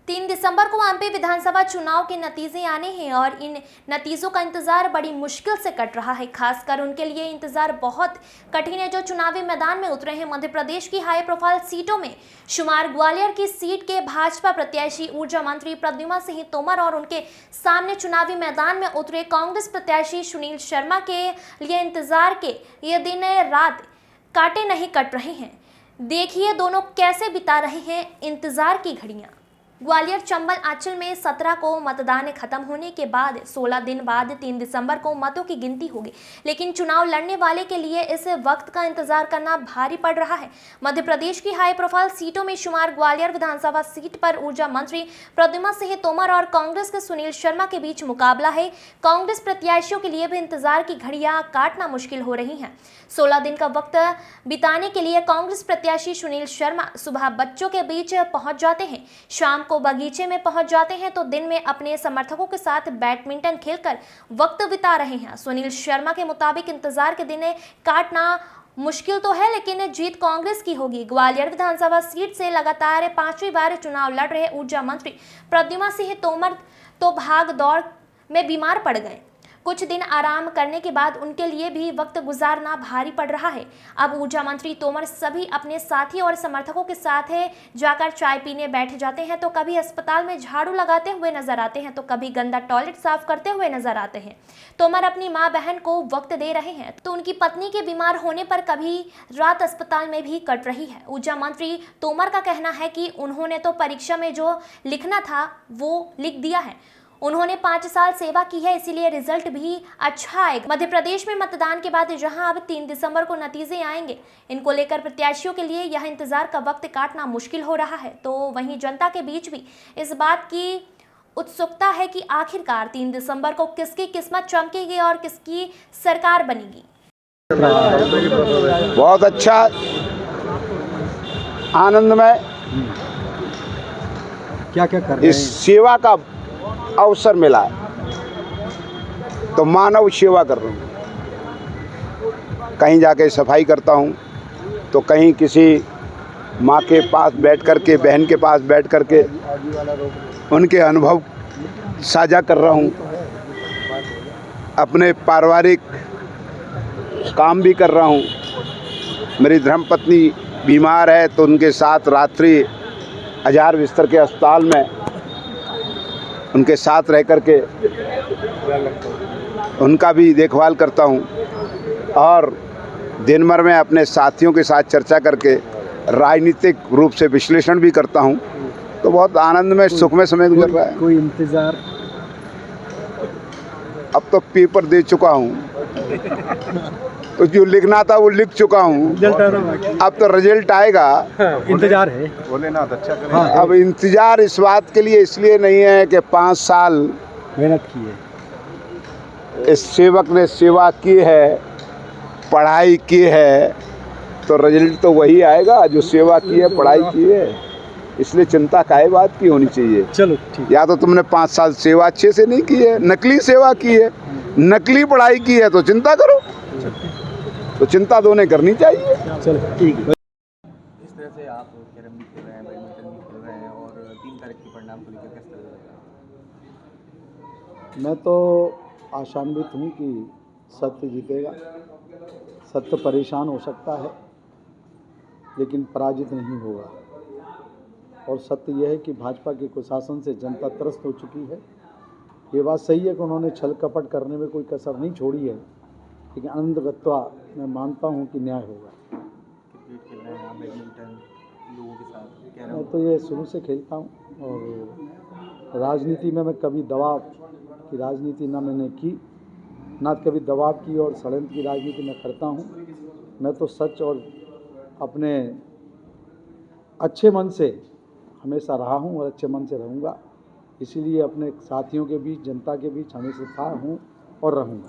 3 दिसंबर को एमपी विधानसभा चुनाव के नतीजे आने हैं और इन नतीजों का इंतजार बड़ी मुश्किल से कट रहा है। खासकर उनके लिए इंतजार बहुत कठिन है जो चुनावी मैदान में उतरे हैं। मध्य प्रदेश की हाई प्रोफाइल सीटों में शुमार ग्वालियर की सीट के भाजपा प्रत्याशी ऊर्जा मंत्री प्रद्युम्न सिंह तोमर और उनके सामने चुनावी मैदान में उतरे कांग्रेस प्रत्याशी सुनील शर्मा के लिए इंतजार के ये दिन रात कांटे नहीं कट रहे हैं। देखिए दोनों कैसे बिता रहे हैं इंतजार की घड़ियां। ग्वालियर चंबल आंचल में 17 को मतदान खत्म होने के बाद 16 दिन बाद 3 दिसंबर को मतों की गिनती होगी, लेकिन चुनाव लड़ने वाले के लिए इस वक्त का इंतजार करना भारी पड़ रहा है। मध्य प्रदेश की हाई प्रोफाइल सीटों में शुमार ग्वालियर विधानसभा सीट पर ऊर्जा मंत्री प्रद्युम्न सिंह तोमर और कांग्रेस के सुनील शर्मा के बीच मुकाबला है। कांग्रेस प्रत्याशियों के लिए भी इंतजार की घड़ियां काटना मुश्किल हो रही है। 16 दिन का वक्त बिताने के लिए कांग्रेस प्रत्याशी सुनील शर्मा सुबह बच्चों के बीच पहुंच जाते हैं, शाम को बगीचे में पहुंच जाते हैं तो दिन में अपने समर्थकों के साथ बैडमिंटन खेलकर वक्त बिता रहे हैं। सुनील शर्मा के मुताबिक इंतजार के दिन काटना मुश्किल तो है, लेकिन जीत कांग्रेस की होगी। ग्वालियर विधानसभा सीट से लगातार 5वीं बार चुनाव लड़ रहे ऊर्जा मंत्री प्रद्युम्न सिंह तोमर तो भाग दौड़ में बीमार पड़ गए। कुछ दिन आराम करने के बाद उनके लिए भी वक्त गुजारना भारी पड़ रहा है। अब ऊर्जा मंत्री तोमर सभी अपने साथी और समर्थकों के साथ जाकर चाय पीने बैठ जाते हैं तो कभी अस्पताल में झाड़ू लगाते हुए नजर आते हैं तो कभी गंदा टॉयलेट साफ करते हुए नजर आते हैं। तोमर अपनी मां बहन को वक्त दे रहे हैं तो उनकी पत्नी के बीमार होने पर कभी रात अस्पताल में भी कट रही है। ऊर्जा मंत्री तोमर का कहना है कि उन्होंने तो परीक्षा में जो लिखना था वो लिख दिया है। उन्होंने 5 साल सेवा की है, इसीलिए रिजल्ट भी अच्छा आएगा। मध्य प्रदेश में मतदान के बाद जहां अब 3 दिसंबर को नतीजे आएंगे, इनको लेकर प्रत्याशियों के लिए यह इंतजार का वक्त काटना मुश्किल हो रहा है। तो वहीं जनता के बीच भी इस बात की उत्सुकता है कि आखिरकार 3 दिसंबर को किसकी किस्मत चमकेगी और किसकी सरकार बनेगी। बहुत अच्छा, आनंदमय, क्या क्या कर रहे हैं? इस सेवा का अवसर मिला है तो मानव सेवा कर रहा हूँ। कहीं जाके सफाई करता हूँ तो कहीं किसी माँ के पास बैठ कर के, बहन के पास बैठ कर के उनके अनुभव साझा कर रहा हूँ। अपने पारिवारिक काम भी कर रहा हूँ। मेरी धर्मपत्नी बीमार है तो उनके साथ रात्रि 1000 बिस्तर के अस्पताल में उनके साथ रह कर के उनका भी देखभाल करता हूँ और दिन भर में अपने साथियों के साथ चर्चा करके राजनीतिक रूप से विश्लेषण भी करता हूँ। तो बहुत आनंद में, सुख में समय गुजर रहा है। कोई इंतजार? अब तो पेपर दे चुका हूँ तो जो लिखना था वो लिख चुका हूँ। अब तो रिजल्ट आएगा। इंतजार है। बोले ना अच्छा करें। हाँ। अब इंतजार इस बात के लिए इसलिए नहीं है कि 5 साल मेहनत की है, इस सेवक ने सेवा की है, पढ़ाई की है, तो रिजल्ट तो वही आएगा जो सेवा की है, पढ़ाई की है। इसलिए चिंता काहे बात की होनी चाहिए। चलो ठीक। या तो तुमने 5 साल सेवा अच्छे से नहीं की है, नकली सेवा की है, नकली पढ़ाई की है तो चिंता करो। तो चिंता दोनों करनी चाहिए। चलो ठीक है। इस तरह से आप कैरम भी खेल रहे हैं, बैडमिंटन भी खेल रहे हैं और 3 तारीख के परिणाम को लेकर किस तरह लग रहा है? मैं तो आशान्वित हूँ कि सत्य जीतेगा। सत्य परेशान हो सकता है लेकिन पराजित नहीं होगा। और सत्य यह है कि भाजपा के कुशासन से जनता त्रस्त हो चुकी है। ये बात सही है कि उन्होंने छल कपट करने में कोई कसर नहीं छोड़ी है, लेकिन अंतगत्वा मैं मानता हूँ कि न्याय होगा। क्रिकेट खेल रहे हैं, बैडमिंटन लोगों के साथ, कैरम? मैं तो ये शुरू से खेलता हूँ और राजनीति में मैं कभी दबाव की राजनीति ना मैंने की, ना कभी दबाव की और षड्यंत्र की राजनीति मैं करता हूँ। मैं तो सच और अपने अच्छे मन से हमेशा रहा हूँ और अच्छे मन से रहूँगा। इसीलिए अपने साथियों के बीच, जनता के बीच हमेशा था हूँ और रहूँगा।